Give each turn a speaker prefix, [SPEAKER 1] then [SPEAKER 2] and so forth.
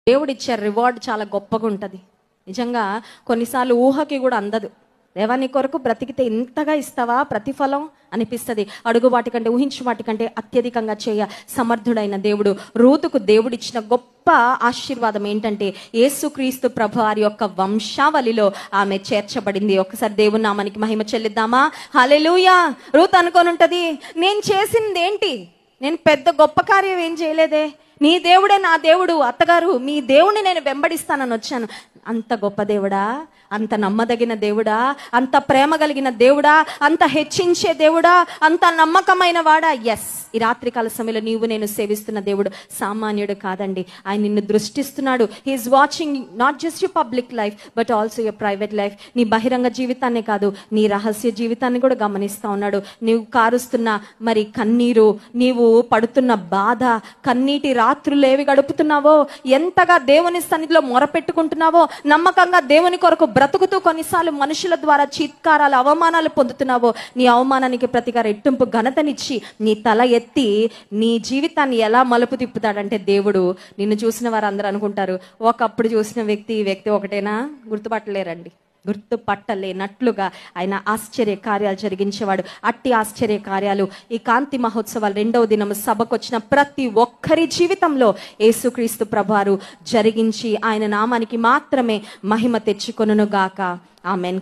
[SPEAKER 1] దేవుడిచ్చే రివార్డ్ చాలా గొప్పగా ఉంటుంది. నిజంగా కొన్నిసార్లు ఊహకి కూడా అందదు. దేవా నీ కొరకు బ్రతికితే ఇంతగా ఇస్తావా ప్రతిఫలం అనిపిస్తుంది. అడుగు వాటికంటే ఊహించు వాటికంటే అత్యధికంగా చేయ సమర్థుడైన దేవుడు. రూతుకు దేవుడిచ్చిన గొప్ప ఆశీర్వాదం ఏంటంటే యేసుక్రీస్తు ప్రభు వారి యొక్క వంశావళిలో ఆమె చేర్చబడింది. ఒకసారి దేవుని నామానికి మహిమ చెల్లిద్దామా? హల్లెలూయా. రూత్ అనుకొని ఉంటది, నేను చేసింది ఏంటి, నేను పెద్ద గొప్ప కార్యం ఏం చేయలేదే, నీ దేవుడే నా దేవుడు, అత్తగారు మీ దేవుని నేను వెంబడిస్తానని వచ్చాను. అంత గొప్ప దేవుడా, అంత నమ్మదగిన దేవుడా, అంత ప్రేమ కలిగిన దేవుడా, అంత హెచ్చించే దేవుడా, అంత నమ్మకమైన వాడా? ఎస్, ఈ రాత్రికాల సమయంలో నీవు నేను సేవిస్తున్న దేవుడు సామాన్యుడు కాదండి. ఆయన నిన్ను దృష్టిస్తున్నాడు. He's watching not just your public life but also your private life. నీ బహిరంగ జీవితాన్నే కాదు, నీ రహస్య జీవితాన్ని కూడా గమనిస్తూ ఉన్నాడు. నీవు కారుస్తున్న మరి కన్నీరు, నీవు పడుతున్న బాధ, కన్నీటి రాత్రులు ఏవి గడుపుతున్నావో, ఎంతగా దేవుని సన్నిధిలో మొరపెట్టుకుంటున్నావో, నమ్మకంగా దేవుని కొరకు బ్రతుకుతూ కొన్నిసార్లు మనుషుల ద్వారా చీత్కారాలు, అవమానాలు పొందుతున్నావో, నీ అవమానానికి ప్రతిగా రెట్టింపు ఘనతనిచ్చి నీ తల ఎత్తి నీ జీవితాన్ని ఎలా మలుపు తిప్పుతాడంటే దేవుడు. నిన్ను చూసిన వారు అందరూ అనుకుంటారు, ఒకప్పుడు చూసిన వ్యక్తి ఈ వ్యక్తి ఒకటేనా? గుర్తుపట్టలేరండి. గుర్తుపట్టలేనట్లుగా ఆయన ఆశ్చర్య కార్యాలు జరిగించేవాడు. అట్టి ఆశ్చర్య కార్యాలు ఈ కాంతి మహోత్సవాలు 2వ దినం సభకు వచ్చిన ప్రతి ఒక్కరి జీవితంలో యేసుక్రీస్తు ప్రభువారు జరిగించి ఆయన నామానికి మాత్రమే మహిమ తెచ్చుకొనుగాక. ఆమేన్.